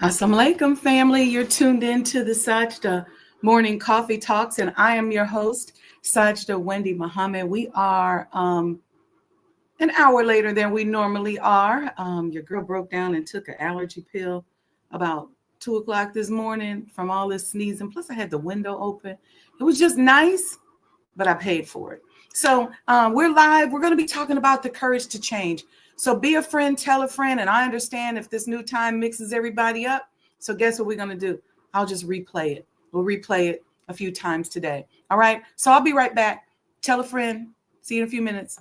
Assalamu alaikum, family. You're tuned in to the Sajdah Morning Coffee Talks, and I am your host, Sajdah Wendy Muhammad. We are an hour later than we normally are. Your girl broke down and took an allergy pill about 2 o'clock this morning from all this sneezing. Plus, I had the window open. It was just nice, but I paid for it. So we're live. We're going to be talking about the courage to change. So be a friend, tell a friend. And I understand if this new time mixes everybody up. So guess what we're going to do? I'll just replay it. We'll replay it a few times today. All right. So I'll be right back. Tell a friend. See you in a few minutes.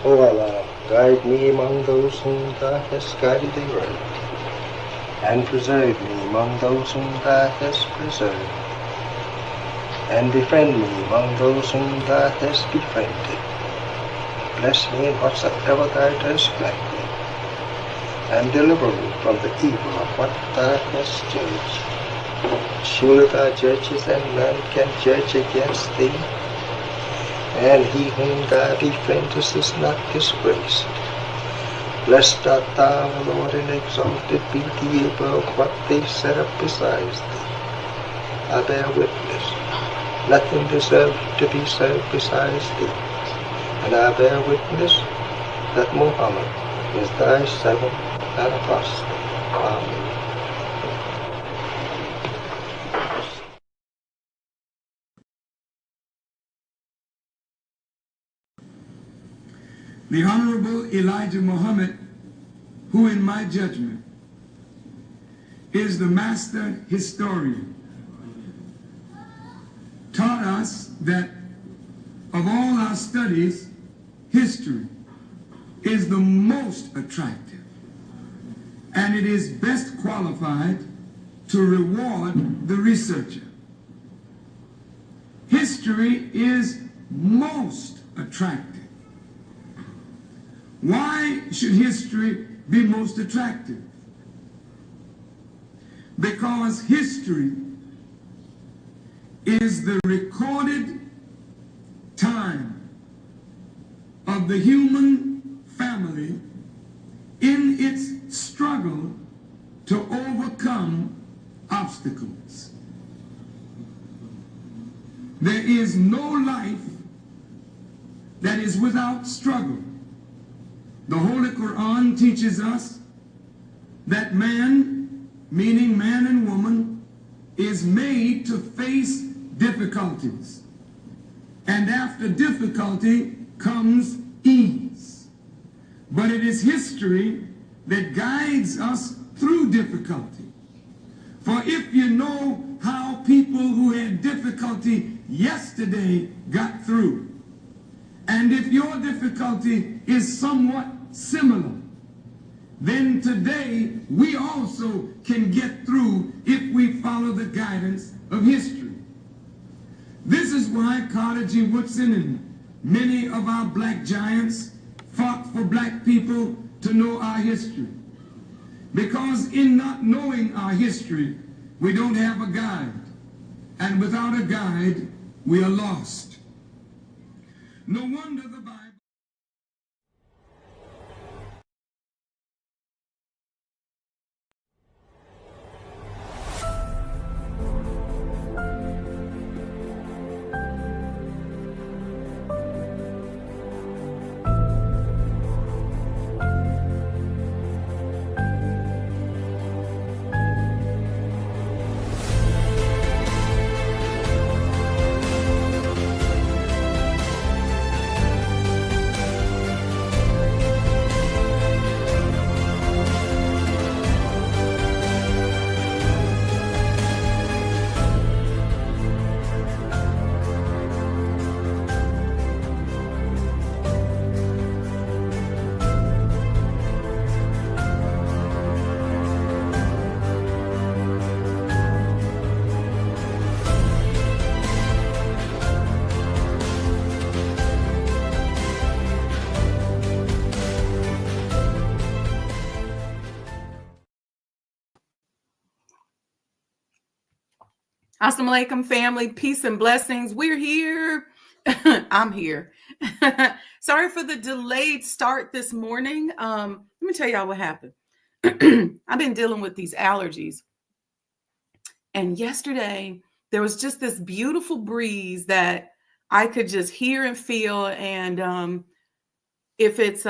O Allah, guide me among those whom Thou hast guided aright, and preserve me among those whom Thou hast preserved, and befriend me among those whom Thou hast befriended. Bless me in whatsoever Thou dost grant me, and deliver me from the evil of what Thou hast judged. Surely Thou judgest, and none can judge against Thee, and he whom Thou befriendest is not disgraced. Blessed art Thou, O Lord, and exalted be Thee above what they set up besides Thee. I bear witness, nothing deserves to be served besides Thee, and I bear witness that Muhammad is Thy servant and apostle. Amen. The Honorable Elijah Muhammad, who in my judgment is the master historian, taught us that of all our studies, history is the most attractive, and it is best qualified to reward the researcher. History is most attractive. Why should history be most attractive? Because history is the recorded time of the human family in its struggle to overcome obstacles. There is no life that is without struggle. The Holy Quran teaches us that man, meaning man and woman, is made to face difficulties. And after difficulty comes ease. But it is history that guides us through difficulty. For if you know how people who had difficulty yesterday got through, and if your difficulty is somewhat similar, then today we also can get through if we follow the guidance of history. This is why Carter G. Woodson and many of our black giants fought for black people to know our history. Because in not knowing our history, we don't have a guide. And without a guide, we are lost. No wonder the Bible... Assalamu alaikum, family. Peace and blessings. We're here. I'm here. Sorry for the delayed start this morning. Let me tell y'all what happened. I've been dealing with these allergies. And yesterday, there was just this beautiful breeze that I could just hear and feel. And if it's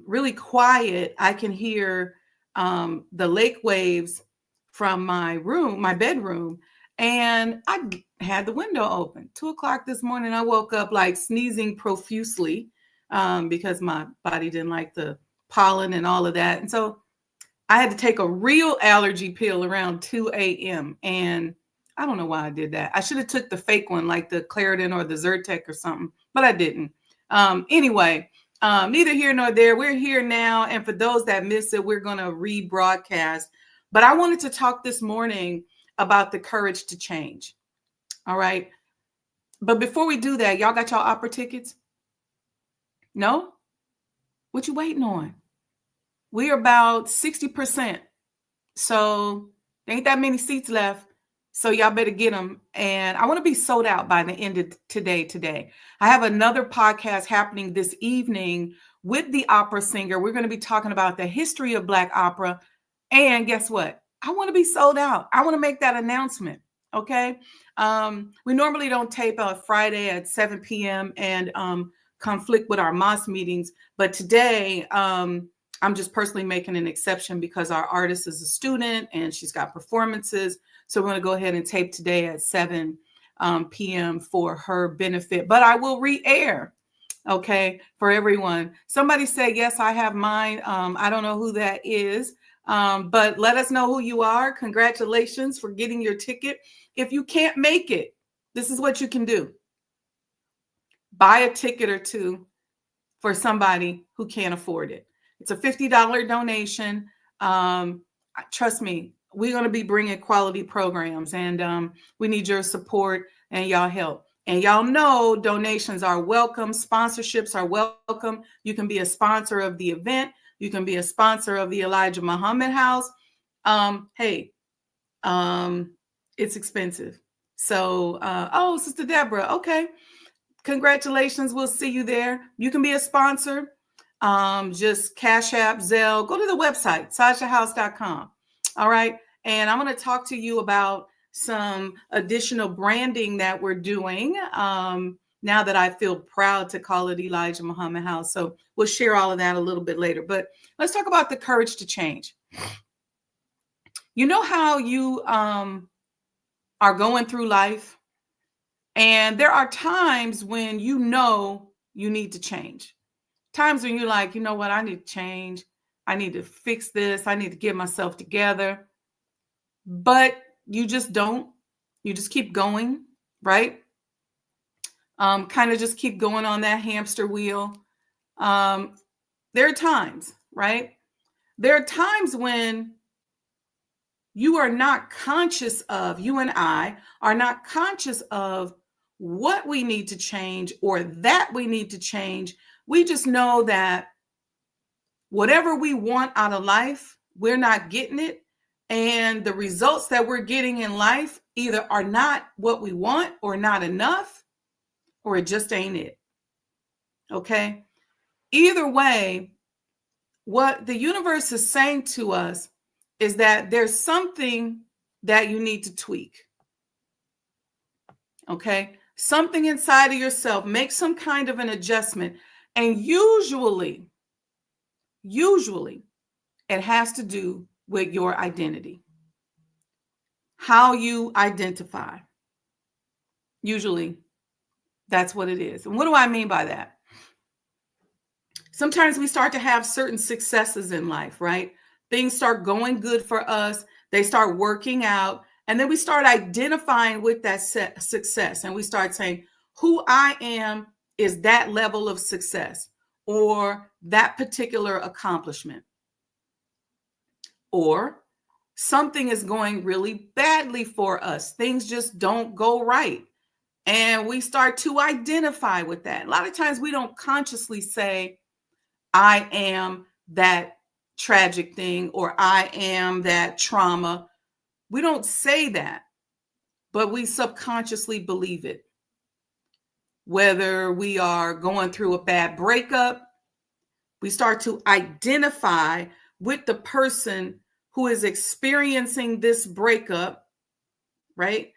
really quiet, I can hear the lake waves from my room, my bedroom. And I had the window open. 2:00 this morning, I woke up like sneezing profusely because my body didn't like the pollen and all of that. And so I had to take a real allergy pill around 2 a.m. And I don't know why I did that. I should have took the fake one, like the Claritin or the Zyrtec or something, but I didn't. Anyway, neither here nor there. We're here now. And for those that miss it, we're going to rebroadcast. But I wanted to talk this morning about the courage to change. All right. But before we do that, y'all got y'all opera tickets? No? What you waiting on? We're about 60%. So there ain't that many seats left. So y'all better get them. And I want to be sold out by the end of today. I have another podcast happening this evening with the opera singer. We're going to be talking about the history of Black opera. And guess what? I want to be sold out. I want to make that announcement. Okay. We normally don't tape on Friday at 7 p.m. and conflict with our mosque meetings. But today, I'm just personally making an exception because our artist is a student and she's got performances. So we're going to go ahead and tape today at 7 p.m. for her benefit. But I will re-air, okay, for everyone. Somebody said, yes, I have mine. I don't know who that is, but let us know who you are. Congratulations for getting your ticket. If you can't make it, this is what you can do. Buy a ticket or two for somebody who can't afford it. It's a $50 donation. Trust me, we're going to be bringing quality programs, and we need your support and y'all help. And y'all know donations are welcome. Sponsorships are welcome. You can be a sponsor of the event. You can be a sponsor of the Elijah Muhammad House. Hey, it's expensive. So, oh, Sister Deborah, okay. Congratulations. We'll see you there. You can be a sponsor. Just Cash App, Zelle. Go to the website, sajdahhouse.com. All right. And I'm going to talk to you about some additional branding that we're doing now that I feel proud to call it Elijah Muhammad House. So we'll share all of that a little bit later. But let's talk about the courage to change. You know how you are going through life, and there are times when you know you need to change. Times when you're like, you know what, I need to change. I need to fix this. I need to get myself together. But you just don't. You just keep going, right? Kind of just keep going on that hamster wheel. There are times, right? There are times when you are not conscious of, you and I are not conscious of what we need to change or that we need to change. We just know that whatever we want out of life, we're not getting it. And the results that we're getting in life either are not what we want or not enough, or it just ain't it. Okay? Either way, what the universe is saying to us is that there's something that you need to tweak. Okay? Something inside of yourself, make some kind of an adjustment. And usually, it has to do with your identity, how you identify. Usually, that's what it is. And what do I mean by that? Sometimes we start to have certain successes in life, right? Things start going good for us. They start working out. And then we start identifying with that success. And we start saying, who I am is that level of success or that particular accomplishment. Or something is going really badly for us. Things just don't go right. And we start to identify with that. A lot of times we don't consciously say, I am that tragic thing, or I am that trauma. We don't say that. but we subconsciously believe it. Whether we are going through a bad breakup, we start to identify with the person who is experiencing this breakup, right?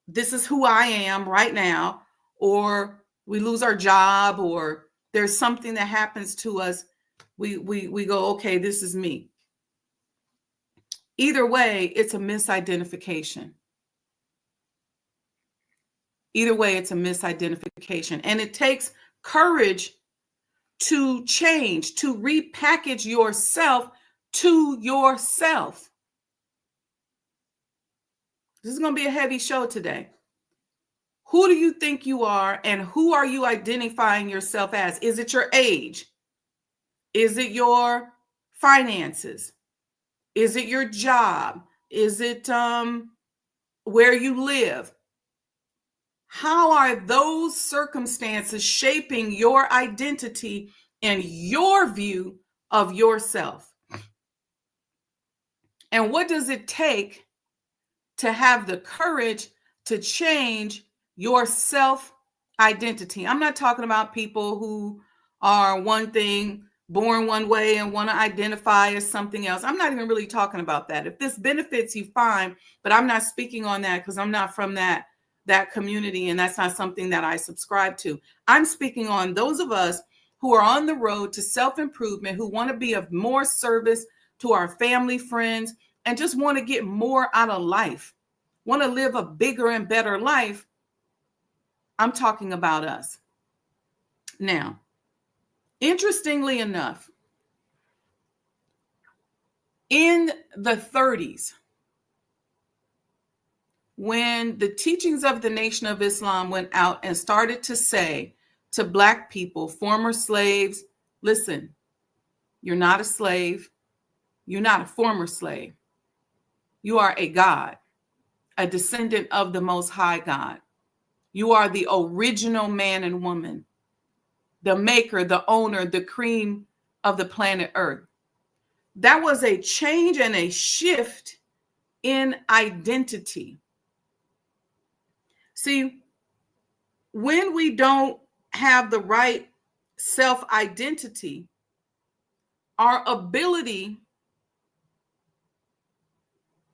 This is who I am right now. Or we lose our job, or there's something that happens to us. We go, okay, this is me. Either way, it's a misidentification. Either way, it's a misidentification. And it takes courage to change, to repackage yourself to yourself. This is going to be a heavy show today. Who do you think you are, and who are you identifying yourself as? Is it your age? Is it your finances? Is it your job? Is it where you live? How are those circumstances shaping your identity and your view of yourself? And what does it take to have the courage to change your self-identity? I'm not talking about people who are one thing, born one way, and want to identify as something else. I'm not even really talking about that. If this benefits you, fine, but I'm not speaking on that because I'm not from that community, and that's not something that I subscribe to. I'm speaking on those of us who are on the road to self-improvement, who want to be of more service to our family, friends, and just want to get more out of life, want to live a bigger and better life. I'm talking about us. Now, interestingly enough, in the 30s, when the teachings of the Nation of Islam went out and started to say to Black people, former slaves, listen, you're not a slave. You're not a former slave. You are a God, a descendant of the Most High God. You are the original man and woman, the maker, the owner, the cream of the planet Earth. That was a change and a shift in identity. See, when we don't have the right self-identity, our ability,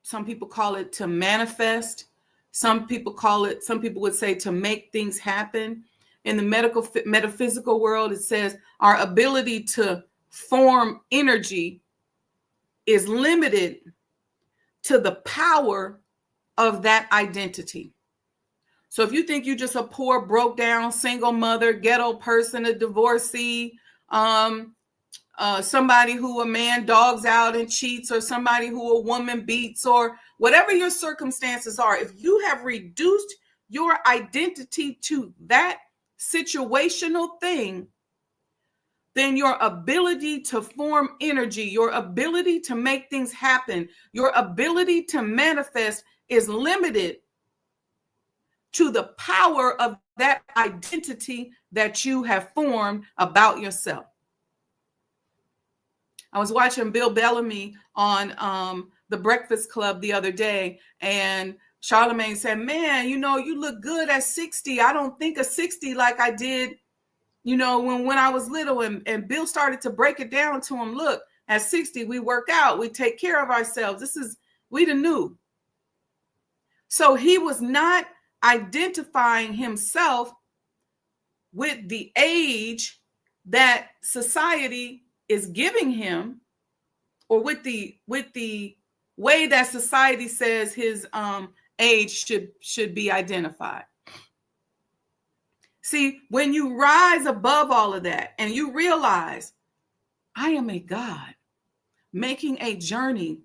some people call it to manifest, some people would say to make things happen. In the metaphysical world, it says our ability to form energy is limited to the power of that identity. So if you think you're just a poor, broke down, single mother, ghetto person, a divorcee, somebody who a man dogs out and cheats, or somebody who a woman beats, or whatever your circumstances are, if you have reduced your identity to that situational thing, then your ability to form energy, your ability to make things happen, your ability to manifest is limited to the power of that identity that you have formed about yourself. I was watching Bill Bellamy on The Breakfast Club the other day, and Charlamagne said, man, you look good at 60. I don't think of 60 like I did, when I was little. And Bill started to break it down to him. Look, at 60, we work out, we take care of ourselves. We the new. So he was not identifying himself with the age that society is giving him, or with the way that society says his age should be identified. See, when you rise above all of that and you realize, I am a God making a journey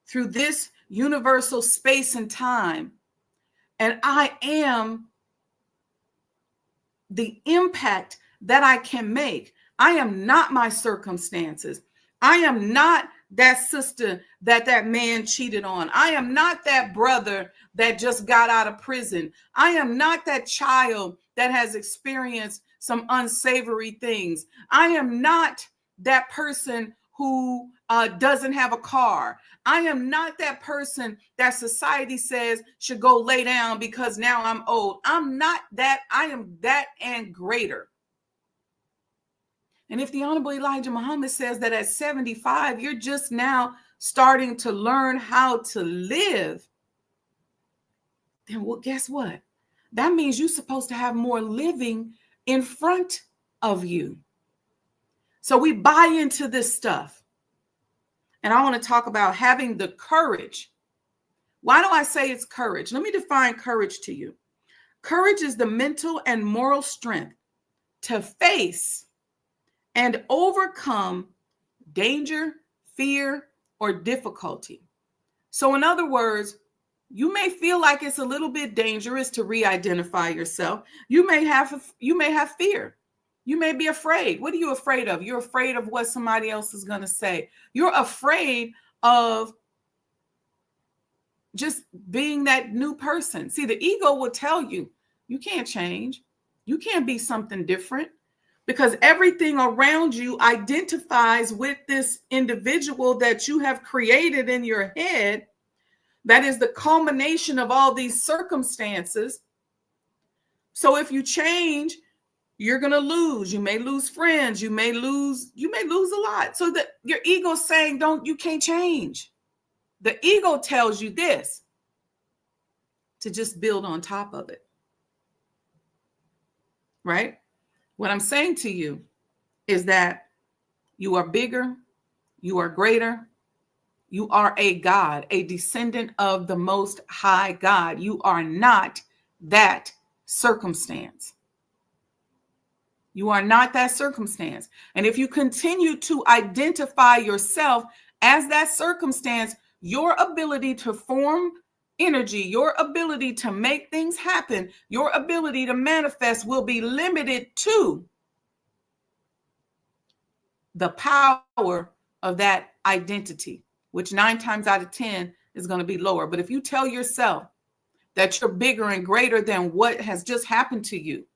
through this universal space and time, and I am the impact that I can make. I am not my circumstances. I am not that sister that man cheated on. I am not that brother that just got out of prison. I am not that child that has experienced some unsavory things. I am not that person who doesn't have a car. I am not that person that society says should go lay down because now I'm old. I'm not that. I am that and greater. And if the Honorable Elijah Muhammad says that at 75, you're just now starting to learn how to live, then well, guess what? That means you're supposed to have more living in front of you. So we buy into this stuff. And I want to talk about having the courage. Why do I say it's courage? Let me define courage to you. Courage is the mental and moral strength to face and overcome danger, fear, or difficulty. So in other words, you may feel like it's a little bit dangerous to re-identify yourself. You may have fear. You may be afraid. What are you afraid of? You're afraid of what somebody else is going to say. You're afraid of just being that new person. See, the ego will tell you, you can't change. You can't be something different because everything around you identifies with this individual that you have created in your head. That is the culmination of all these circumstances. So if you change, you're going to lose. You may lose friends. You may lose a lot. So that your ego's saying, you can't change. The ego tells you this to just build on top of it. Right? What I'm saying to you is that you are bigger, you are greater, you are a God, a descendant of the Most High God. You are not that circumstance. You are not that circumstance. And if you continue to identify yourself as that circumstance, your ability to form energy, your ability to make things happen, your ability to manifest will be limited to the power of that identity, which 9 times out of 10 is going to be lower. But if you tell yourself that you're bigger and greater than what has just happened to you,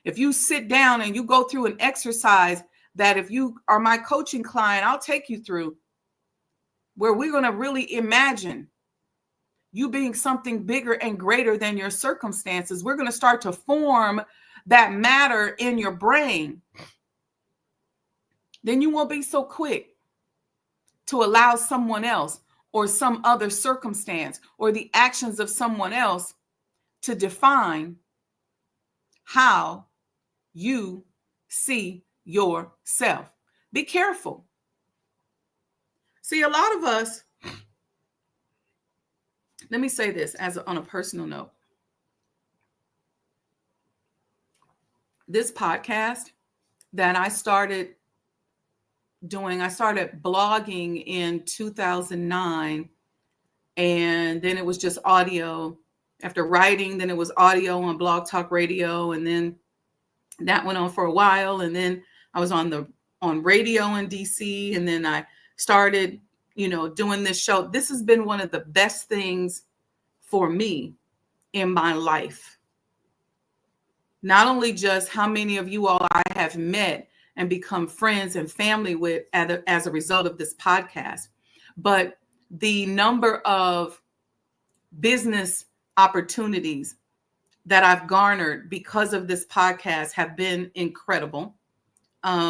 if you sit down and you go through an exercise that if you are my coaching client, I'll take you through, where we're going to really imagine you being something bigger and greater than your circumstances. We're going to start to form that matter in your brain. Then you won't be so quick to allow someone else or some other circumstance or the actions of someone else to define how you see yourself. Be careful. See, a lot of us, let me say this on a personal note. This podcast that I started blogging in 2009, and then it was just audio. After writing, then it was audio on Blog Talk Radio, and then that went on for a while, and then I was on radio in DC, and then I started, doing this show. This has been one of the best things for me in my life. Not only just how many of you all I have met and become friends and family with as a result of this podcast, but the number of business opportunities that I've garnered because of this podcast have been incredible. I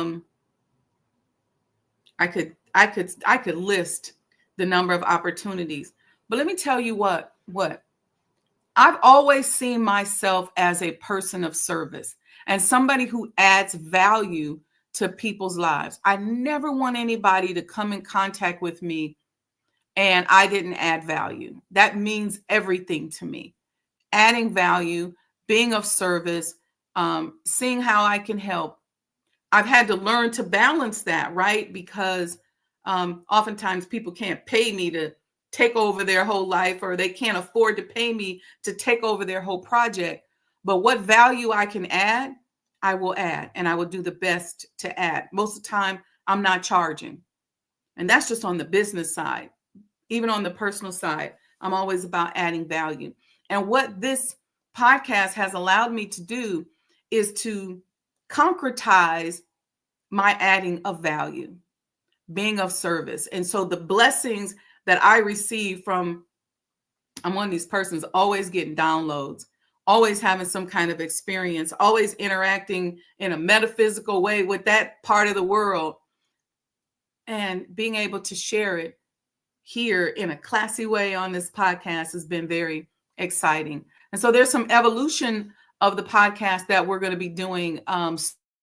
could list the number of opportunities, but let me tell you what I've always seen myself as a person of service and somebody who adds value to people's lives. I never want anybody to come in contact with me and I didn't add value. That means everything to me. Adding value, being of service, seeing how I can help. I've had to learn to balance that, right? Because oftentimes people can't pay me to take over their whole life, or they can't afford to pay me to take over their whole project. But what value I can add, I will add, and I will do the best to add. Most of the time, I'm not charging. And that's just on the business side. Even on the personal side, I'm always about adding value. And what this podcast has allowed me to do is to concretize my adding of value. being of service. And so the blessings that I receive from, I'm one of these persons always getting downloads, always having some kind of experience, always interacting in a metaphysical way with that part of the world, and being able to share it here in a classy way on this podcast has been very exciting. And so there's some evolution of the podcast that we're going to be doing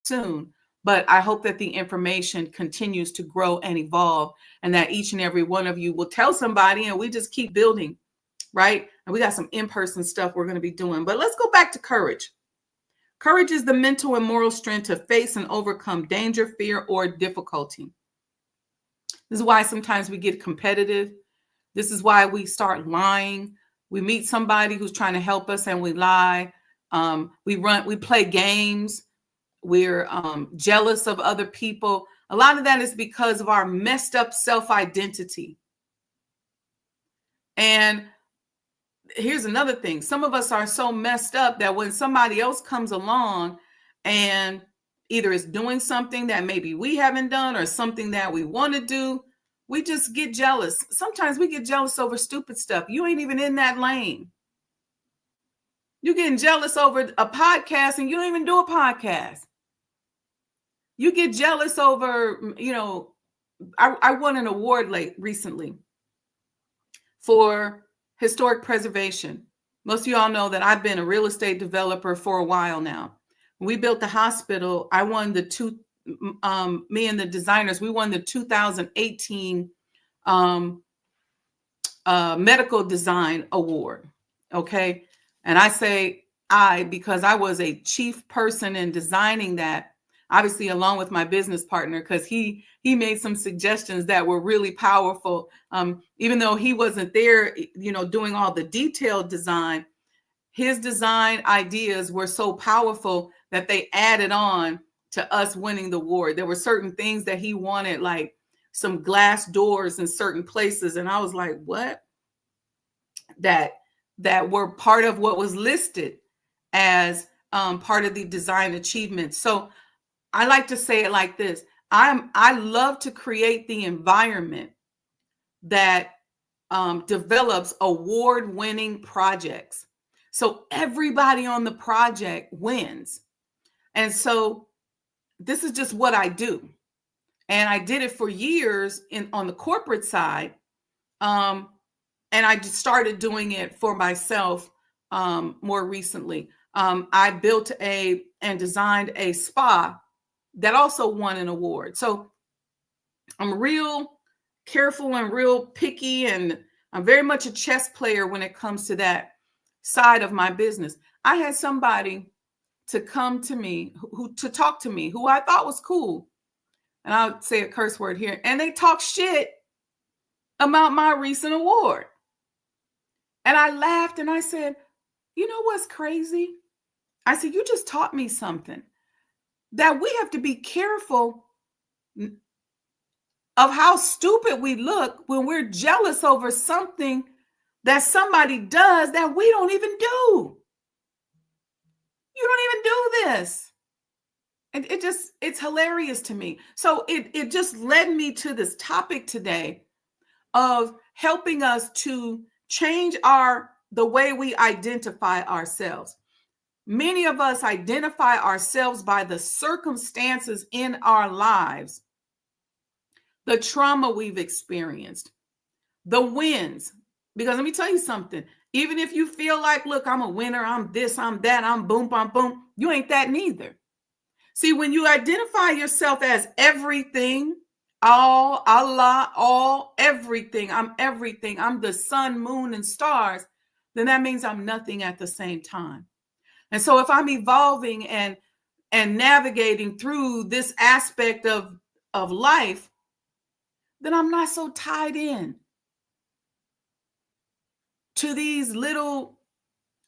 soon. But I hope that the information continues to grow and evolve, and that each and every one of you will tell somebody, and we just keep building, right? And we got some in-person stuff we're going to be doing. But let's go back to courage. Courage is the mental and moral strength to face and overcome danger, fear, or difficulty. This is why sometimes we get competitive. This is why we start lying. We meet somebody who's trying to help us and we lie. We play games. We're jealous of other people. A lot of that is because of our messed up self-identity. And here's another thing. Some of us are so messed up that when somebody else comes along and either is doing something that maybe we haven't done or something that we want to do, we just get jealous. Sometimes we get jealous over stupid stuff. You ain't even in that lane. You're getting jealous over a podcast and you don't even do a podcast. You get jealous over, I won an award recently for historic preservation. Most of y'all know that I've been a real estate developer for a while now. When we built the hospital, I won me and the designers, we won the 2018 medical design award. Okay. And I say because I was a chief person in designing that, obviously along with my business partner, because he made some suggestions that were really powerful. Even though he wasn't there, doing all the detailed design, his design ideas were so powerful that they added on to us winning the award. There were certain things that he wanted, like some glass doors in certain places. And I was like, what? That were part of what was listed as part of the design achievements. So I like to say it like this. I love to create the environment that develops award-winning projects. So everybody on the project wins. And so this is just what I do. And I did it for years on the corporate side. And I just started doing it for myself more recently. I built and designed a spa that also won an award. So I'm real careful and real picky, and I'm very much a chess player when it comes to that side of my business. I had somebody to come to me, to talk to me, who I thought was cool. And I'll say a curse word here. And they talk shit about my recent award. And I laughed and I said, you know what's crazy? I said, you just taught me something, that we have to be careful of how stupid we look when we're jealous over something that somebody does that we don't even do. You don't even do this. And it's hilarious to me. So it just led me to this topic today of helping us to change the way we identify ourselves. Many of us identify ourselves by the circumstances in our lives, the trauma we've experienced, the wins. Because let me tell you something, even if you feel like, look, I'm a winner, I'm this, I'm that, I'm boom, boom, boom, you ain't that neither. See, when you identify yourself as everything, all, Allah, all, everything, I'm the sun, moon, and stars, then that means I'm nothing at the same time. And so if I'm evolving and navigating through this aspect of life, then I'm not so tied in to these little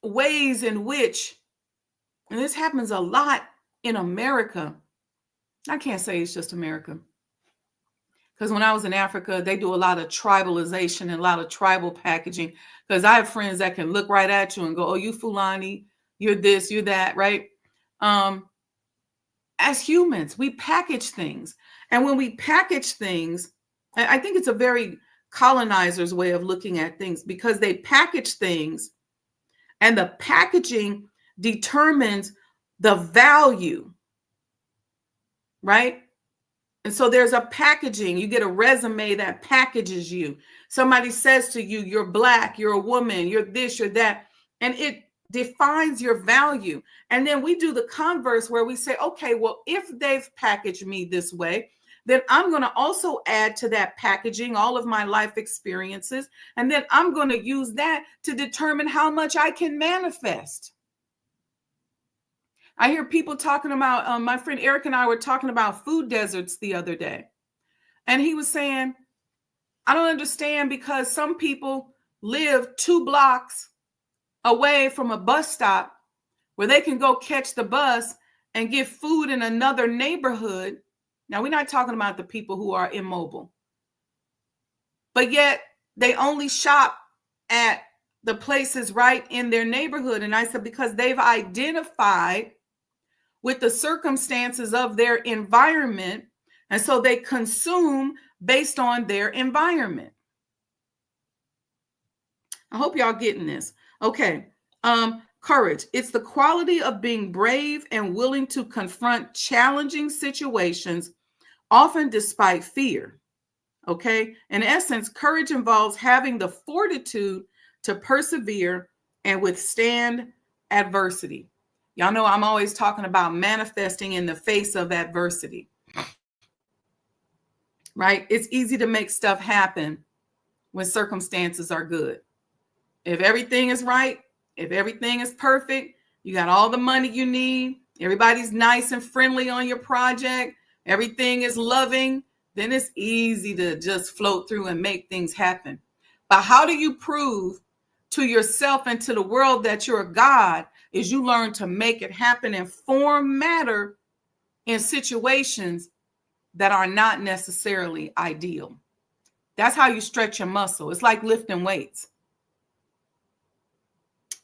ways in which, and this happens a lot in America. I can't say it's just America, because when I was in Africa, they do a lot of tribalization and a lot of tribal packaging, because I have friends that can look right at you and go, oh, you Fulani, you're this, you're that, right? as humans, we package things. And when we package things, I think it's a very colonizer's way of looking at things, because they package things and the packaging determines the value, right? And so there's a packaging. You get a resume that packages you. Somebody says to you, you're Black, you're a woman, you're this, you're that. And it defines your value. And then we do the converse where we say, okay, well, if they've packaged me this way, then I'm going to also add to that packaging all of my life experiences. And then I'm going to use that to determine how much I can manifest. I hear people talking about, my friend Eric and I were talking about food deserts the other day. And he was saying, I don't understand, because some people live 2 blocks away from a bus stop where they can go catch the bus and get food in another neighborhood. Now, we're not talking about the people who are immobile, but yet they only shop at the places right in their neighborhood. And I said, because they've identified with the circumstances of their environment, and so they consume based on their environment. I hope y'all getting this. Okay. Courage. It's the quality of being brave and willing to confront challenging situations, often despite fear. Okay. In essence, courage involves having the fortitude to persevere and withstand adversity. Y'all know I'm always talking about manifesting in the face of adversity. Right? It's easy to make stuff happen when circumstances are good. If everything is right, if everything is perfect, you got all the money you need, everybody's nice and friendly on your project, everything is loving, then it's easy to just float through and make things happen. But how do you prove to yourself and to the world that you're a God? Is you learn to make it happen and form matter in situations that are not necessarily ideal. That's how you stretch your muscle. It's like lifting weights.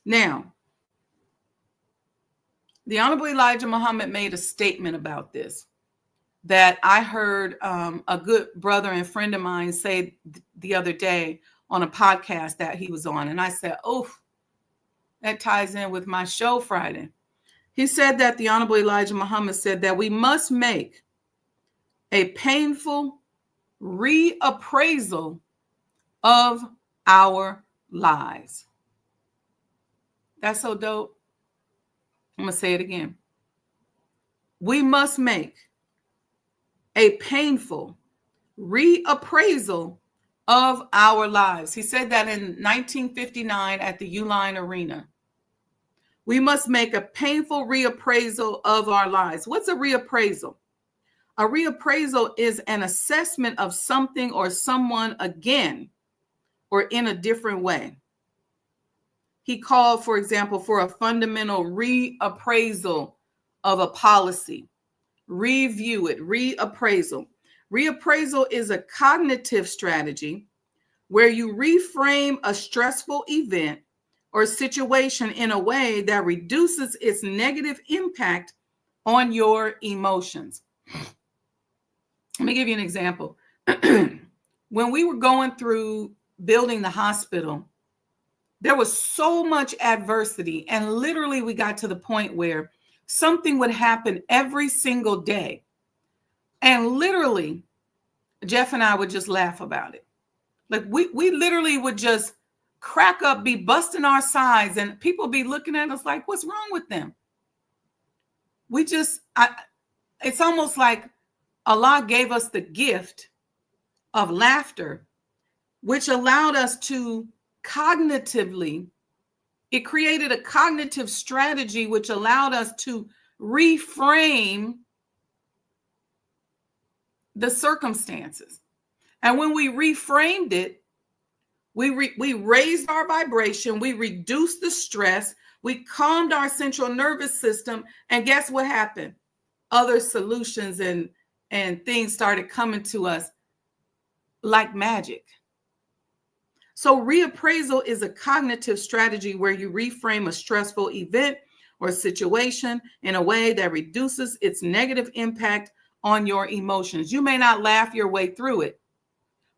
Now, the Honorable Elijah Muhammad made a statement about this that I heard a good brother and friend of mine say the other day on a podcast that he was on. And I said, oh, that ties in with my show Friday. He said that the Honorable Elijah Muhammad said that we must make a painful reappraisal of our lives. That's so dope. I'm going to say it again. We must make a painful reappraisal of our lives. He said that in 1959 at the Uline Arena. We must make a painful reappraisal of our lives. What's a reappraisal? A reappraisal is an assessment of something or someone again or in a different way. He called, for example, for a fundamental reappraisal of a policy. Review it, reappraisal. Reappraisal is a cognitive strategy where you reframe a stressful event or situation in a way that reduces its negative impact on your emotions. Let me give you an example. When we were going through building the hospital, there was so much adversity, and literally we got to the point where something would happen every single day. And literally, Jeff and I would just laugh about it. Like we literally would just crack up, be busting our sides, and people be looking at us like, what's wrong with them? It's almost like Allah gave us the gift of laughter, which allowed us to cognitively, it created a cognitive strategy which allowed us to reframe the circumstances. And when we reframed it, we raised our vibration, we reduced the stress, we calmed our central nervous system, and guess what happened? Other solutions and things started coming to us like magic. So reappraisal is a cognitive strategy where you reframe a stressful event or situation in a way that reduces its negative impact on your emotions. You may not laugh your way through it,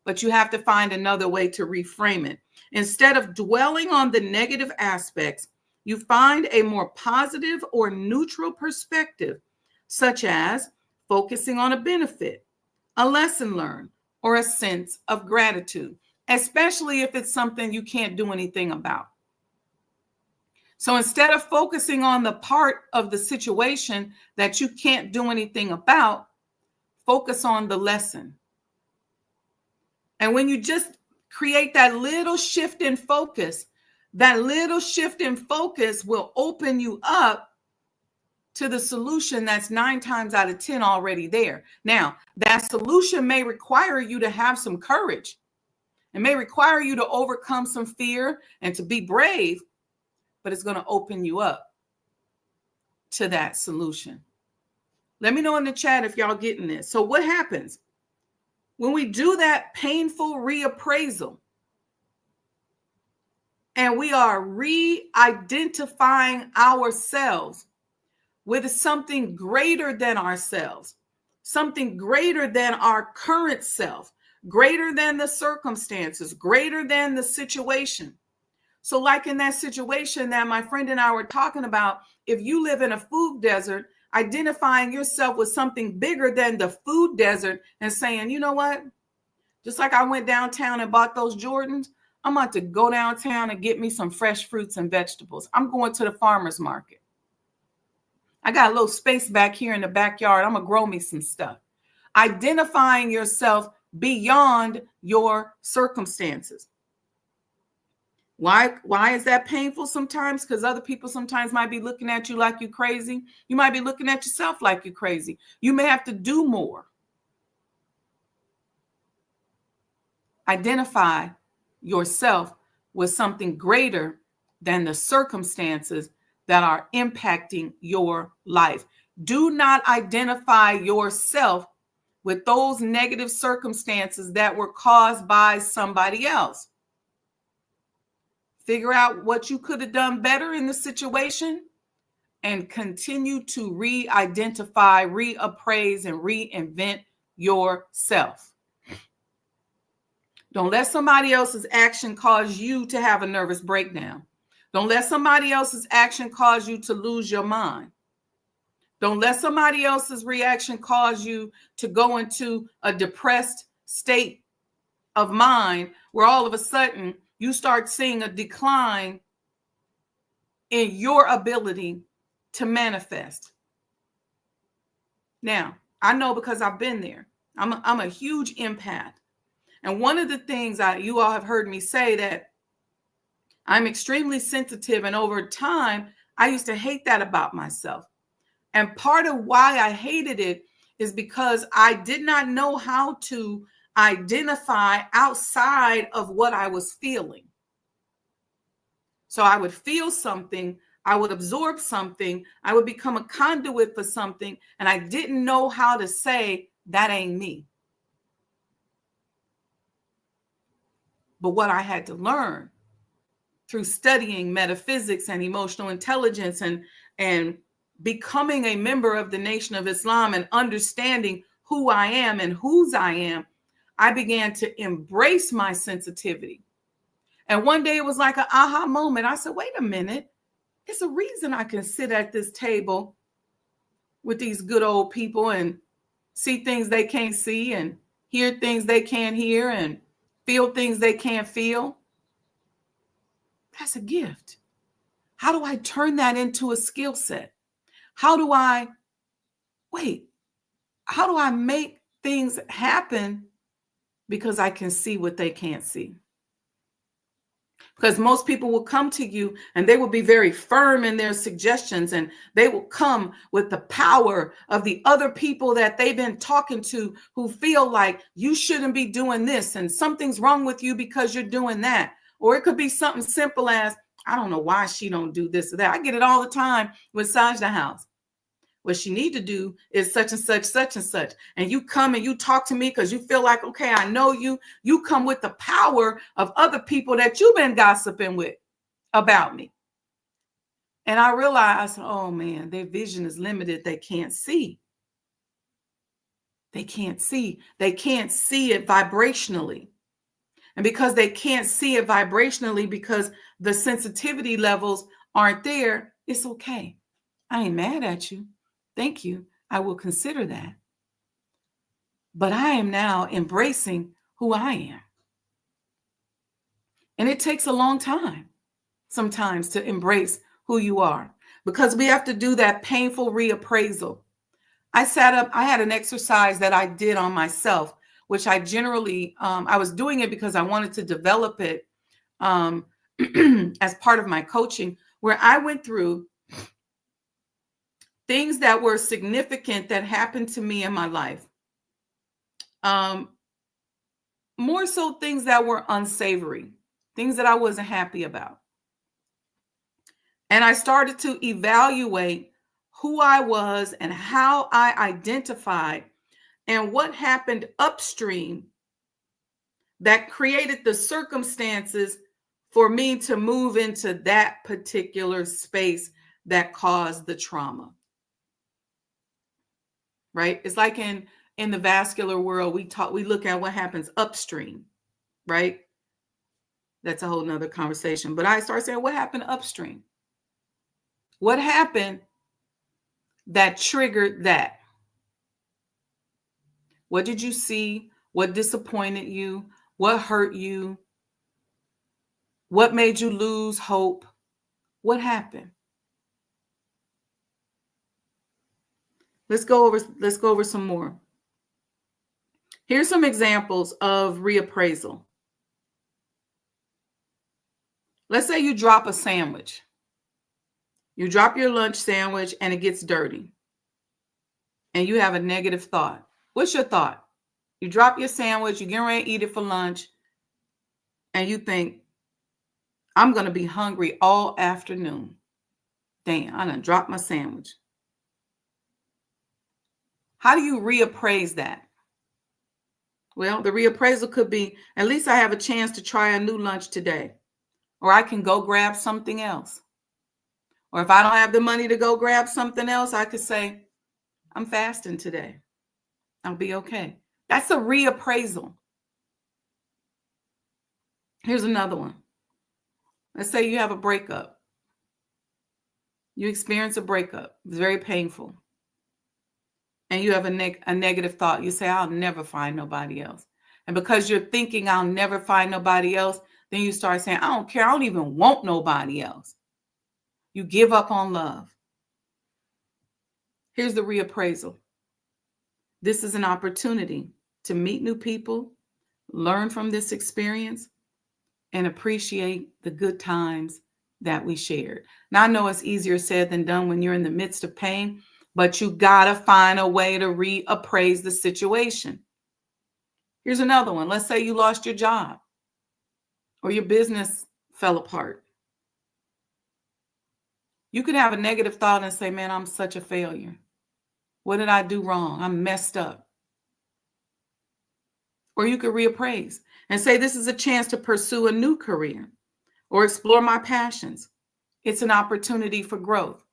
but you have to find another way to reframe it. Instead of dwelling on the negative aspects, you find a more positive or neutral perspective, such as focusing on a benefit, a lesson learned, or a sense of gratitude, especially if it's something you can't do anything about. So instead of focusing on the part of the situation that you can't do anything about, focus on the lesson. And when you just create that little shift in focus, that little shift in focus will open you up to the solution that's 9 times out of 10 already there. Now, that solution may require you to have some courage. It may require you to overcome some fear and to be brave, but it's going to open you up to that solution. Let me know in the chat if y'all getting this. So what happens when we do that painful reappraisal and we are re-identifying ourselves with something greater than ourselves, something greater than our current self, greater than the circumstances, greater than the situation. So like in that situation that my friend and I were talking about, if you live in a food desert, identifying yourself with something bigger than the food desert and saying, you know what? Just like I went downtown and bought those Jordans, I'm about to go downtown and get me some fresh fruits and vegetables. I'm going to the farmer's market. I got a little space back here in the backyard. I'm going to grow me some stuff. Identifying yourself beyond your circumstances. Why is that painful sometimes? Because other people sometimes might be looking at you like you're crazy. You might be looking at yourself like you're crazy. You may have to do more. Identify yourself with something greater than the circumstances that are impacting your life. Do not identify yourself with those negative circumstances that were caused by somebody else. Figure out what you could have done better in the situation and continue to re-identify, reappraise, and reinvent yourself. Don't let somebody else's action cause you to have a nervous breakdown. Don't let somebody else's action cause you to lose your mind. Don't let somebody else's reaction cause you to go into a depressed state of mind where all of a sudden you start seeing a decline in your ability to manifest. Now, I know because I've been there. I'm a huge empath. And one of the things you all have heard me say that I'm extremely sensitive, and over time, I used to hate that about myself. And part of why I hated it is because I did not know how to identify outside of what I was feeling. So I would feel something, I would absorb something, I would become a conduit for something, and I didn't know how to say, that ain't me. But what I had to learn through studying metaphysics and emotional intelligence and becoming a member of the Nation of Islam and understanding who I am and whose I am, I began to embrace my sensitivity. And one day it was like an aha moment. I said, wait a minute. It's a reason I can sit at this table with these good old people and see things they can't see and hear things they can't hear and feel things they can't feel. That's a gift. How do I turn that into a skill set? How do I make things happen because I can see what they can't see? Because most people will come to you and they will be very firm in their suggestions, and they will come with the power of the other people that they've been talking to who feel like you shouldn't be doing this and something's wrong with you because you're doing that. Or it could be something simple as, I don't know why she don't do this or that. I get it all the time with Sajdah House. What she need to do is such and such, such and such. And you come and you talk to me because you feel like, okay, I know you. You come with the power of other people that you've been gossiping with about me. And I realized, oh man, their vision is limited. They can't see. They can't see. They can't see it vibrationally. And because they can't see it vibrationally, because the sensitivity levels aren't there, it's okay. I ain't mad at you. Thank you. I will consider that. But I am now embracing who I am. And it takes a long time sometimes to embrace who you are, because we have to do that painful reappraisal. I sat up, I had an exercise that I did on myself, which I generally, I was doing it because I wanted to develop it as part of my coaching, where I went through things that were significant that happened to me in my life. More so things that were unsavory, things that I wasn't happy about. And I started to evaluate who I was and how I identified and what happened upstream that created the circumstances for me to move into that particular space that caused the trauma. Right? It's like in the vascular world, we look at what happens upstream, right? That's a whole nother conversation. But I started saying, what happened upstream? What happened that triggered that? What did you see? What disappointed you? What hurt you? What made you lose hope? What happened? Let's go over some more. Here's some examples of reappraisal. Let's say you drop a sandwich. You drop your lunch sandwich and it gets dirty. And you have a negative thought. What's your thought? You drop your sandwich, you're getting ready to eat it for lunch, and you think, I'm going to be hungry all afternoon. Damn, I done dropped my sandwich. How do you reappraise that? Well, the reappraisal could be, at least I have a chance to try a new lunch today. Or I can go grab something else. Or if I don't have the money to go grab something else, I could say, I'm fasting today. I'll be okay. That's a reappraisal. Here's another one. Let's say you have a breakup. You experience a breakup. It's very painful. And you have a negative thought. You say, I'll never find nobody else. And because you're thinking I'll never find nobody else, then you start saying, I don't care. I don't even want nobody else. You give up on love. Here's the reappraisal. This is an opportunity to meet new people, learn from this experience, and appreciate the good times that we shared. Now, I know it's easier said than done when you're in the midst of pain, but you gotta find a way to reappraise the situation. Here's another one. Let's say you lost your job or your business fell apart. You could have a negative thought and say, man, I'm such a failure. What did I do wrong? I'm messed up. Or you could reappraise and say, this is a chance to pursue a new career or explore my passions. It's an opportunity for growth.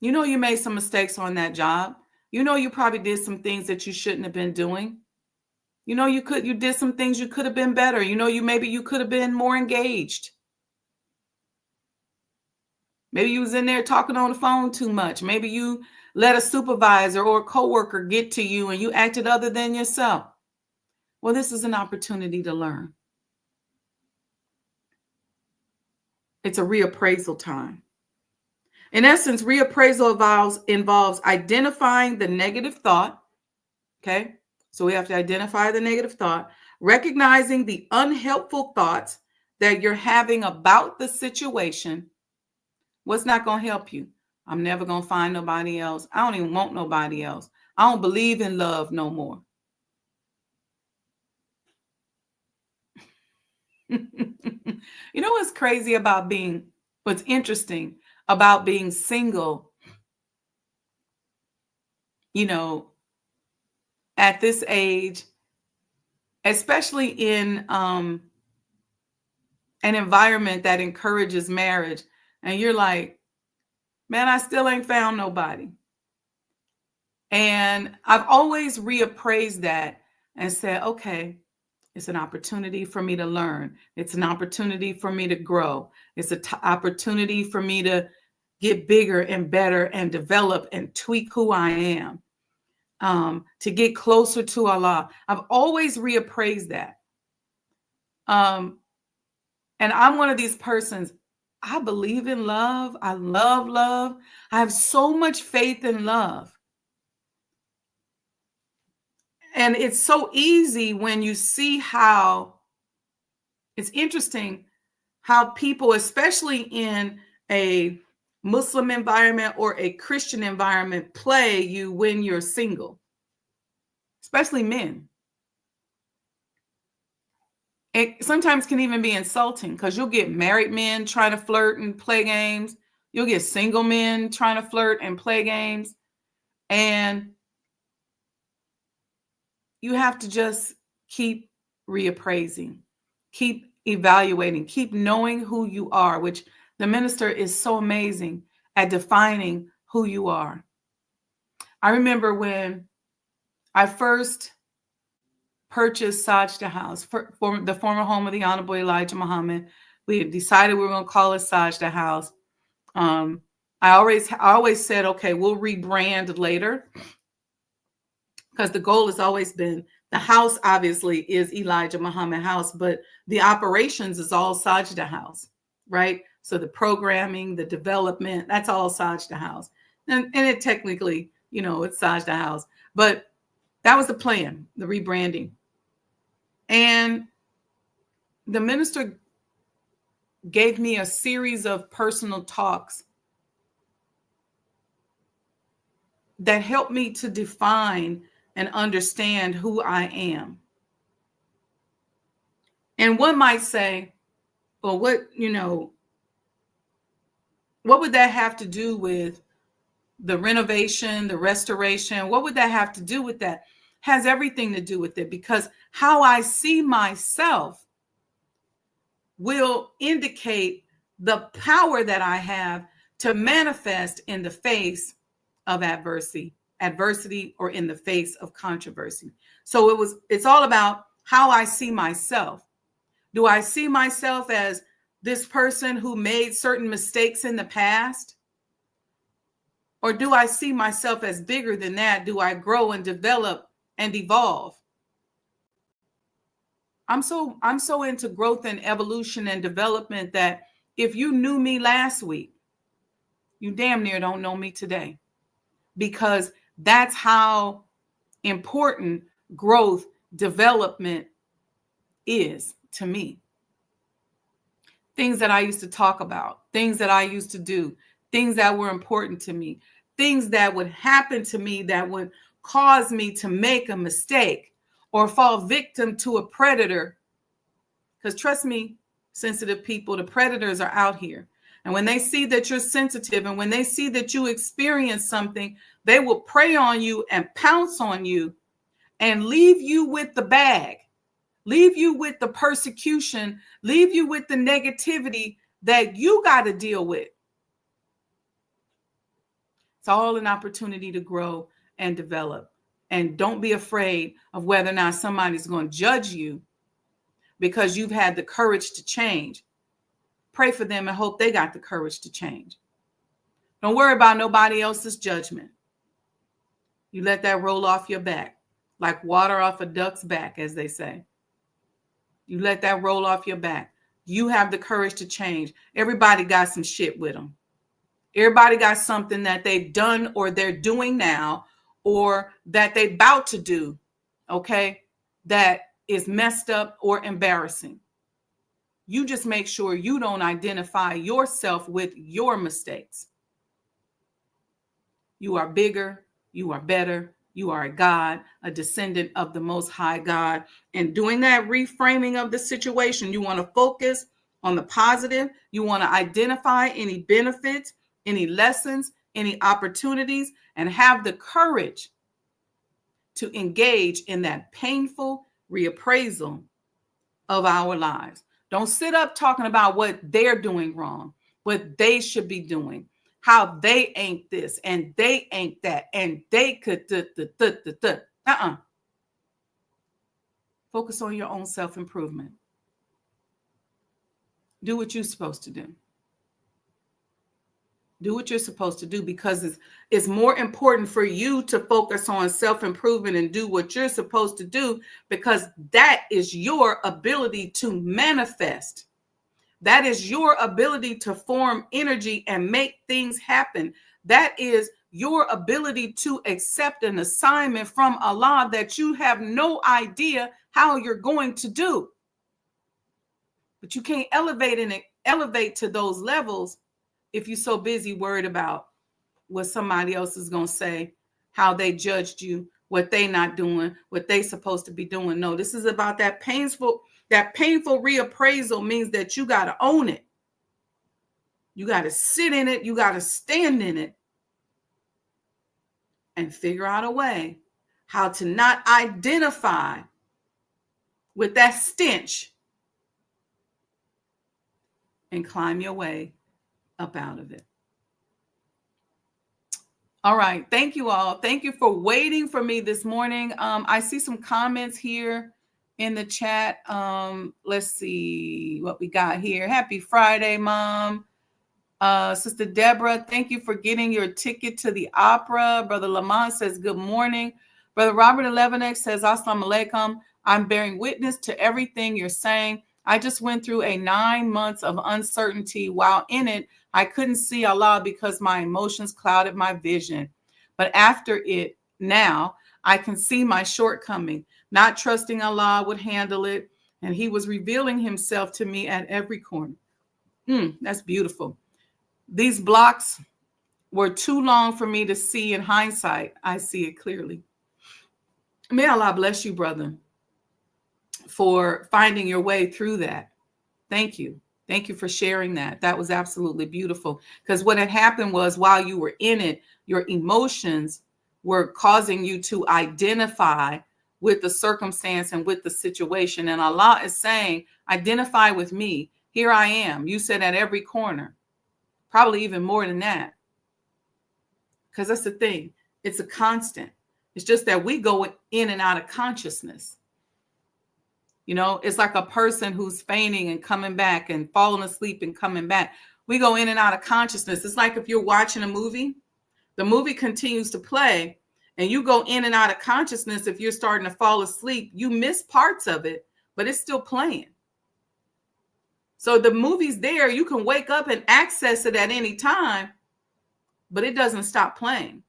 You know, you made some mistakes on that job. You know, you probably did some things that you shouldn't have been doing. You know, you did some things you could have been better. You know, maybe you could have been more engaged. Maybe you was in there talking on the phone too much. Maybe you let a supervisor or a coworker get to you and you acted other than yourself. Well, this is an opportunity to learn. It's a reappraisal time. In essence, reappraisal involves identifying the negative thought. Okay, so we have to identify the negative thought, recognizing the unhelpful thoughts that you're having about the situation. What's not going to help you? I'm never going to find nobody else. I don't even want nobody else. I don't believe in love no more. You know what's crazy about what's interesting about being single, you know, at this age, especially in an environment that encourages marriage. and you're like, man, I still ain't found nobody. And I've always reappraised that and said, okay, it's an opportunity for me to learn. It's an opportunity for me to grow. It's an opportunity for me to get bigger and better and develop and tweak who I am, to get closer to Allah. I've always reappraised that. And I'm one of these persons, I believe in love. I love love. I have so much faith in love. And it's so easy when you see how it's interesting how people, especially in a Muslim environment or a Christian environment, play you when you're single, especially men. It sometimes can even be insulting because you'll get married men trying to flirt and play games. You'll get single men trying to flirt and play games. And you have to just keep reappraising, keep evaluating, keep knowing who you are, which the minister is so amazing at defining who you are. I remember when I first purchased Sajdah House, for the former home of the Honorable Elijah Muhammad. We had decided we were going to call it Sajdah House. I always said, okay, we'll rebrand later, because the goal has always been, the house obviously is Elijah Muhammad House, but the operations is all Sajdah House, right? So the programming, the development, that's all Sajdah House. And it technically, it's Sajdah House. But that was the plan, the rebranding. And the minister gave me a series of personal talks that helped me to define and understand who I am. And one might say, well, what would that have to do with the renovation, the restoration? What would that have to do with that? Has everything to do with it, because how I see myself will indicate the power that I have to manifest in the face of adversity, or in the face of controversy. So it's all about how I see myself. Do I see myself as this person who made certain mistakes in the past? Or do I see myself as bigger than that? Do I grow and develop and evolve? I'm so into growth and evolution and development that if you knew me last week, you damn near don't know me today, because that's how important growth, development is to me. Things that I used to talk about, things that I used to do, things that were important to me, things that would happen to me that would cause me to make a mistake or fall victim to a predator. Because trust me, sensitive people, the predators are out here. And when they see that you're sensitive, and when they see that you experience something, they will prey on you and pounce on you and leave you with the bag, leave you with the persecution, leave you with the negativity that you got to deal with. It's all an opportunity to grow and develop. And don't be afraid of whether or not somebody's going to judge you because you've had the courage to change. Pray for them and hope they got the courage to change. Don't worry about nobody else's judgment. You let that roll off your back, like water off a duck's back, as they say. You let that roll off your back. You have the courage to change. Everybody got some shit with them. Everybody got something that they've done or they're doing now or that they're about to do, okay, that is messed up or embarrassing. You just make sure you don't identify yourself with your mistakes. You are bigger, you are better, you are a God, a descendant of the Most High God. And doing that reframing of the situation, you want to focus on the positive. You want to identify any benefits, any lessons, any opportunities, and have the courage to engage in that painful reappraisal of our lives. Don't sit up talking about what they're doing wrong. what they should be doing, how they ain't this and they ain't that and they could Focus on your own self-improvement. Do what you're supposed to do. Do what you're supposed to do, because it's more important for you to focus on self-improvement and do what you're supposed to do, because that is your ability to manifest. That is your ability to form energy and make things happen. That is your ability to accept an assignment from Allah that you have no idea how you're going to do. But you can't elevate to those levels if you're so busy worried about what somebody else is going to say, how they judged you, what they not doing, what they supposed to be doing. No, this is about that painful reappraisal. Means that you got to own it. You got to sit in it. You got to stand in it and figure out a way how to not identify with that stench and climb your way up out of it. All right. Thank you all. Thank you for waiting for me this morning. I see some comments here in the chat. Let's see what we got here. Happy Friday, Mom. Sister Deborah, thank you for getting your ticket to the opera. Brother Lamont says, good morning. Brother Robert 11X says, Assalamu alaikum. I'm bearing witness to everything you're saying. I just went through a 9 months of uncertainty. While in it, I couldn't see Allah because my emotions clouded my vision. But after it, now I can see my shortcoming. Not trusting Allah would handle it. And he was revealing himself to me at every corner. That's beautiful. These blocks were too long for me to see. In hindsight, I see it clearly. May Allah bless you, brother, for finding your way through that. Thank you. Thank you for sharing that. That was absolutely beautiful. Because what had happened was, while you were in it, your emotions were causing you to identify with the circumstance and with the situation. And Allah is saying, identify with me. Here I am. You said at every corner. Probably even more than that. Because that's the thing. It's a constant. It's just that we go in and out of consciousness. You know, it's like a person who's fainting and coming back and falling asleep and coming back. We go in and out of consciousness. It's like if you're watching a movie, the movie continues to play and you go in and out of consciousness. If you're starting to fall asleep, you miss parts of it, but it's still playing. So the movie's there. You can wake up and access it at any time, but it doesn't stop playing.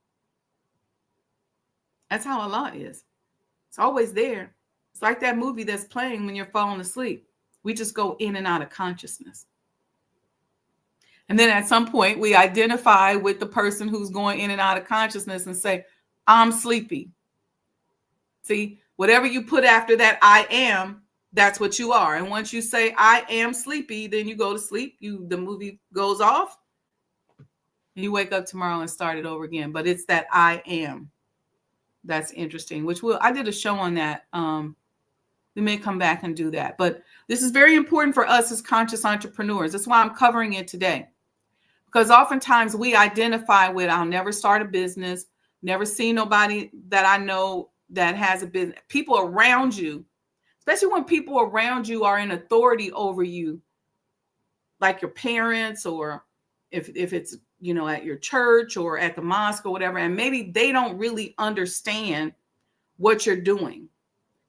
That's how Allah is. It's always there. It's like that movie that's playing when you're falling asleep. We just go in and out of consciousness. And then at some point, we identify with the person who's going in and out of consciousness and say, I'm sleepy. See, whatever you put after that, I am, that's what you are. And once you say, I am sleepy, then you go to sleep. The movie goes off. And you wake up tomorrow and start it over again. But it's that I am. That's interesting, I did a show on that. We may come back and do that. But this is very important for us as conscious entrepreneurs. That's why I'm covering it today. Because oftentimes we identify with, I'll never start a business, never see nobody that I know that has a business. People around you, especially when people around you are in authority over you, like your parents, or if it's, at your church or at the mosque or whatever, and maybe they don't really understand what you're doing.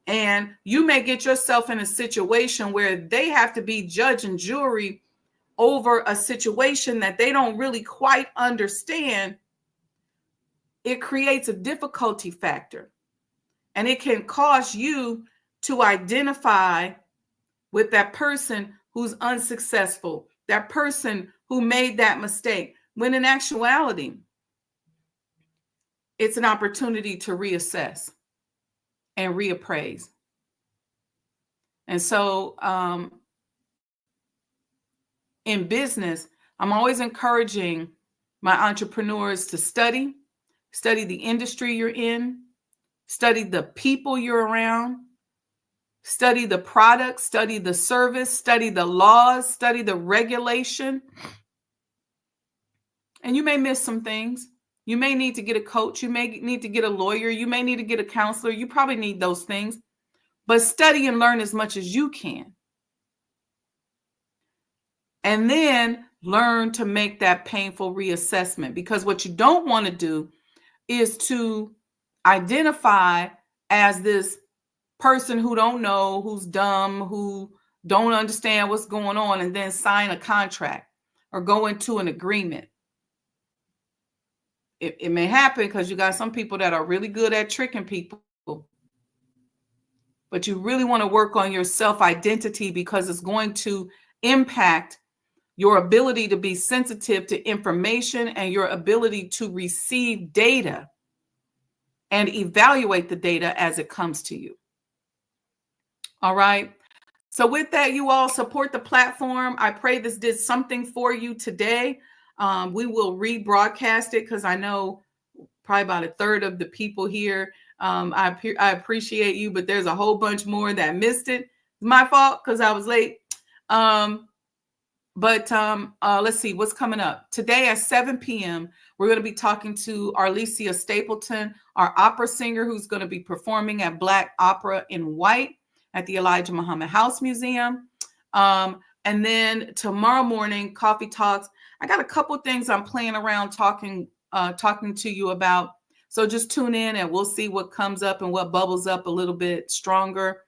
And you may get yourself in a situation where they have to be judge and jury over a situation that they don't really quite understand. It creates a difficulty factor, and it can cause you to identify with that person who's unsuccessful, that person who made that mistake, when in actuality, it's an opportunity to reassess and reappraise. And so in business, I'm always encouraging my entrepreneurs to study the industry you're in, study the people you're around, study the product, study the service, study the laws, study the regulation. And you may miss some things. You may need to get a coach. You may need to get a lawyer. You may need to get a counselor. You probably need those things. But study and learn as much as you can. And then learn to make that painful reassessment. Because what you don't want to do is to identify as this person who don't know, who's dumb, who don't understand what's going on, and then sign a contract or go into an agreement. It may happen because you got some people that are really good at tricking people. But you really want to work on your self-identity because it's going to impact your ability to be sensitive to information and your ability to receive data and evaluate the data as it comes to you. All right. So with that, you all support the platform. I pray this did something for you today. We will rebroadcast it because I know probably about a third of the people here. I appreciate you, but there's a whole bunch more that missed it. It's my fault because I was late. Let's see what's coming up. Today at 7 p.m., we're going to be talking to Arlesia Stapleton, our opera singer who's going to be performing at Black Opera in White at the Elijah Muhammad House Museum. And then tomorrow morning, Coffee Talks. I got a couple things I'm playing around talking to you about. So just tune in and we'll see what comes up and what bubbles up a little bit stronger.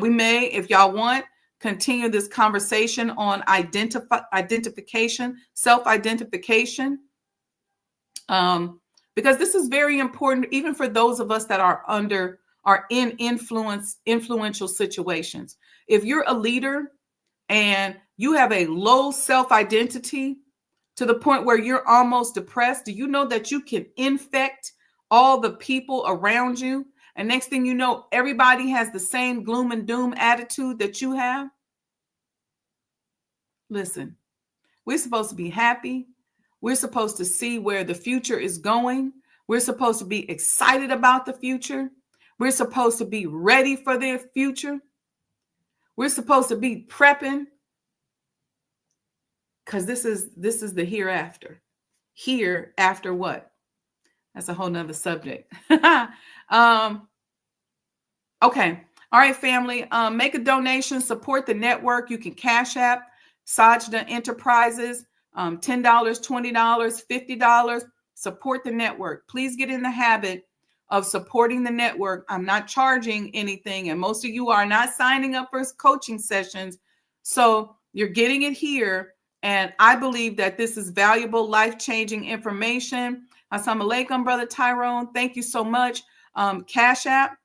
We may, if y'all want, continue this conversation on identification, self-identification, because this is very important, even for those of us that are in influential situations. If you're a leader and you have a low self-identity to the point where you're almost depressed, do you know that you can infect all the people around you? And next thing you know, everybody has the same gloom and doom attitude that you have. Listen, we're supposed to be happy. We're supposed to see where the future is going. We're supposed to be excited about the future. We're supposed to be ready for their future. We're supposed to be prepping because this is the hereafter. Here after what? That's a whole nother subject. Okay. All right, family. Make a donation. Support the network. You can Cash App Sajdah Enterprises. $10, $20, $50. Support the network. Please get in the habit of supporting the network. I'm not charging anything, and most of you are not signing up for coaching sessions. So you're getting it here. And I believe that this is valuable, life-changing information. Assalamu alaikum, Brother Tyrone. Thank you so much. Cash App,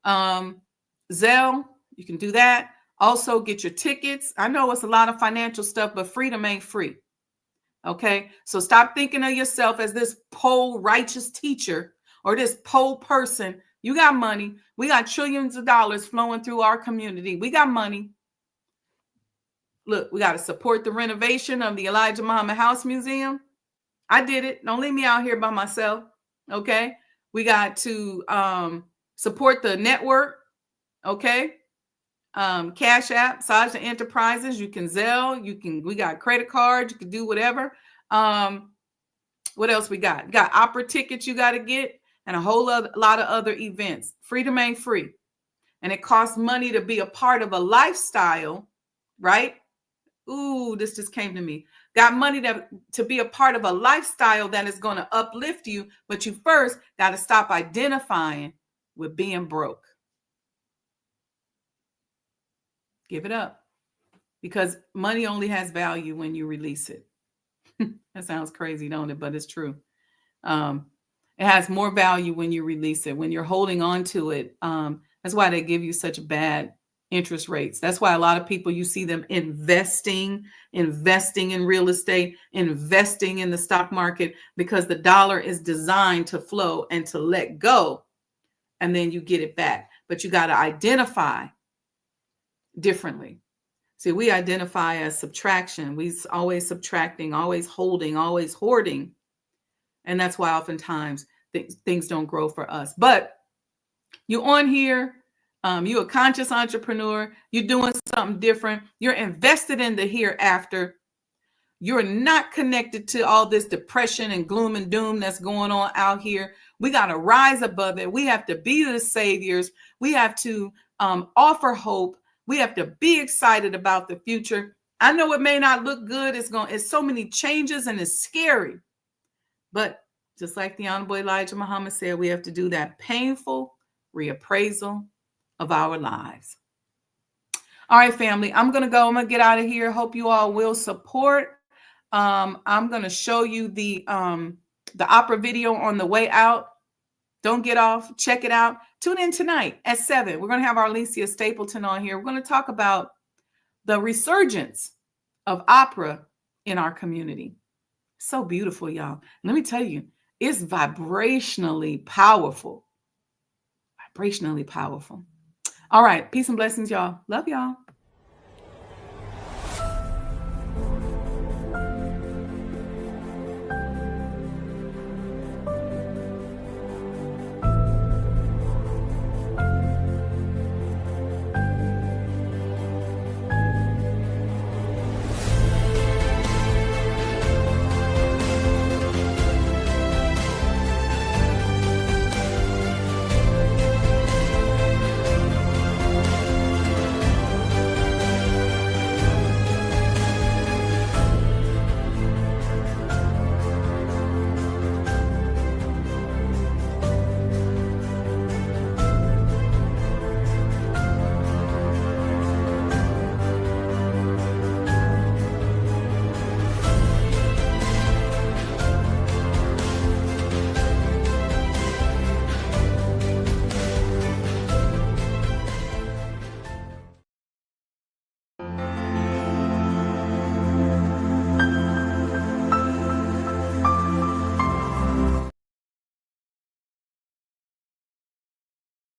Zelle, you can do that. Also, get your tickets. I know it's a lot of financial stuff, but freedom ain't free. Okay? So stop thinking of yourself as this pole righteous teacher or this pole person. You got money. We got trillions of dollars flowing through our community. We got money. Look, we got to support the renovation of the Elijah Muhammad House Museum. I did it. Don't leave me out here by myself. Okay? We got to support the network. Okay? Cash App, Sajdah Enterprises. You can Zelle. We got credit cards. You can do whatever. What else we got? We got opera tickets you got to get and a whole lot of other events. Freedom ain't free. And it costs money to be a part of a lifestyle, right? Ooh, this just came to me. Got money to be a part of a lifestyle that is going to uplift you, but you first got to stop identifying with being broke. Give it up, because money only has value when you release it. That sounds crazy, don't it? But it's true. It has more value when you release it. When you're holding on to it, that's why they give you such bad interest rates. That's why a lot of people, you see them investing in real estate, investing in the stock market, because the dollar is designed to flow and to let go, and then you get it back. But you got to identify differently. See, we identify as subtraction. We always subtracting, always holding, always hoarding. And that's why oftentimes things don't grow for us. But you on here, you're a conscious entrepreneur. You're doing something different. You're invested in the hereafter. You're not connected to all this depression and gloom and doom that's going on out here. We got to rise above it. We have to be the saviors. We have to offer hope. We have to be excited about the future. I know it may not look good. It's so many changes and it's scary. But just like the Honorable Elijah Muhammad said, we have to do that painful reappraisal of our lives. All right, family, I'm going to go. I'm going to get out of here. Hope you all will support. I'm going to show you the opera video on the way out. Don't get off. Check it out. Tune in tonight at 7. We're going to have our Alicia Stapleton on here. We're going to talk about the resurgence of opera in our community. So beautiful, y'all. Let me tell you, it's vibrationally powerful. Vibrationally powerful. All right. Peace and blessings, y'all. Love y'all.